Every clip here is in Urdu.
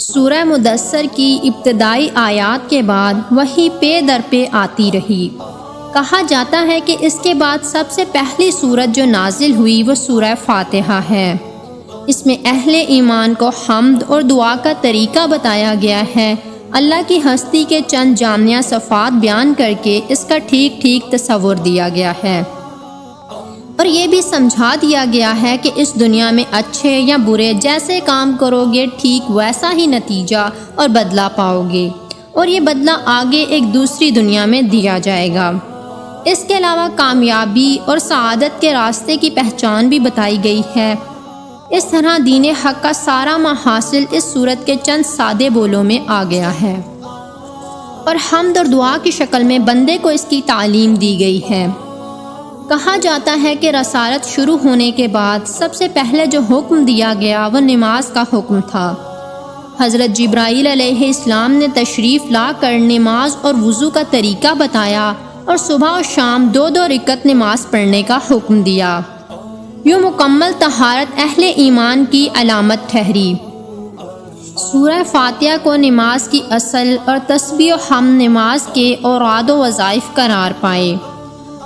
سورہ مدثر کی ابتدائی آیات کے بعد وحی پے در پے آتی رہی۔ کہا جاتا ہے کہ اس کے بعد سب سے پہلی سورت جو نازل ہوئی وہ سورہ فاتحہ ہے۔ اس میں اہل ایمان کو حمد اور دعا کا طریقہ بتایا گیا ہے۔ اللہ کی ہستی کے چند جامع صفات بیان کر کے اس کا ٹھیک ٹھیک تصور دیا گیا ہے، اور یہ بھی سمجھا دیا گیا ہے کہ اس دنیا میں اچھے یا برے جیسے کام کرو گے ٹھیک ویسا ہی نتیجہ اور بدلہ پاؤ گے، اور یہ بدلہ آگے ایک دوسری دنیا میں دیا جائے گا۔ اس کے علاوہ کامیابی اور سعادت کے راستے کی پہچان بھی بتائی گئی ہے۔ اس طرح دین حق کا سارا محاصل اس صورت کے چند سادے بولوں میں آ گیا ہے، اور حمد اور دعا کی شکل میں بندے کو اس کی تعلیم دی گئی ہے۔ کہا جاتا ہے کہ رسالت شروع ہونے کے بعد سب سے پہلے جو حکم دیا گیا وہ نماز کا حکم تھا۔ حضرت جبرائیل علیہ السلام نے تشریف لا کر نماز اور وضو کا طریقہ بتایا اور صبح اور شام 2 رکعت نماز پڑھنے کا حکم دیا۔ یوں مکمل طہارت اہل ایمان کی علامت ٹھہری۔ سورہ فاتحہ کو نماز کی اصل اور تسبیح و حمد نماز کے اوراد و وظائف قرار پائے۔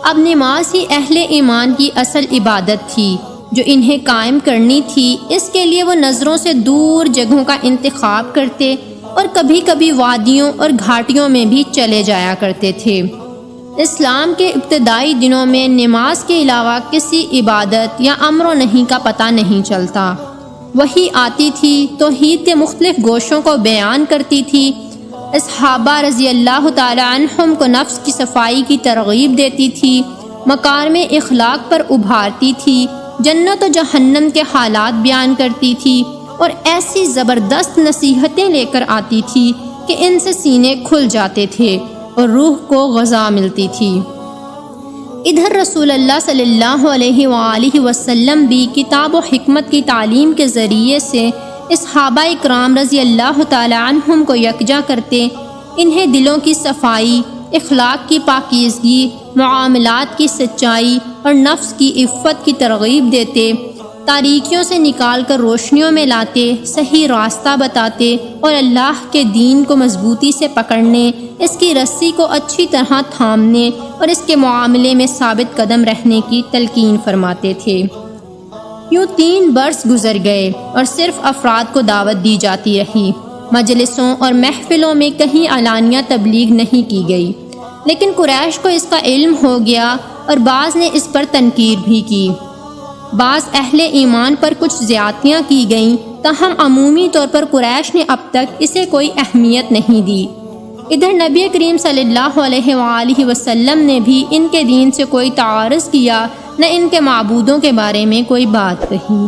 اب نماز ہی اہل ایمان کی اصل عبادت تھی جو انہیں قائم کرنی تھی۔ اس کے لیے وہ نظروں سے دور جگہوں کا انتخاب کرتے اور کبھی کبھی وادیوں اور گھاٹیوں میں بھی چلے جایا کرتے تھے۔ اسلام کے ابتدائی دنوں میں نماز کے علاوہ کسی عبادت یا امر و نہی کا پتہ نہیں چلتا۔ وحی آتی تھی توحید کے مختلف گوشوں کو بیان کرتی تھی، صحابہ رضی اللہ تعالی عنہم کو نفس کی صفائی کی ترغیب دیتی تھی، مکارم اخلاق پر ابھارتی تھی، جنت و جہنم کے حالات بیان کرتی تھی، اور ایسی زبردست نصیحتیں لے کر آتی تھی کہ ان سے سینے کھل جاتے تھے اور روح کو غذا ملتی تھی۔ ادھر رسول اللہ صلی اللہ علیہ وآلہ وسلم بھی کتاب و حکمت کی تعلیم کے ذریعے سے صحابہ اکرام رضی اللہ تعالی عنہم کو یکجا کرتے، انہیں دلوں کی صفائی، اخلاق کی پاکیزگی، معاملات کی سچائی اور نفس کی عفت کی ترغیب دیتے، تاریکیوں سے نکال کر روشنیوں میں لاتے، صحیح راستہ بتاتے اور اللہ کے دین کو مضبوطی سے پکڑنے، اس کی رسی کو اچھی طرح تھامنے اور اس کے معاملے میں ثابت قدم رہنے کی تلقین فرماتے تھے۔ یوں 3 برس گزر گئے اور صرف افراد کو دعوت دی جاتی رہی۔ مجلسوں اور محفلوں میں کہیں علانیہ تبلیغ نہیں کی گئی، لیکن قریش کو اس کا علم ہو گیا اور بعض نے اس پر تنقید بھی کی۔ بعض اہل ایمان پر کچھ زیادتیاں کی گئیں، تاہم عمومی طور پر قریش نے اب تک اسے کوئی اہمیت نہیں دی۔ ادھر نبی کریم صلی اللہ علیہ وآلہ وسلم نے بھی ان کے دین سے کوئی تعارض کیا، نہ ان کے معبودوں کے بارے میں کوئی بات کہی۔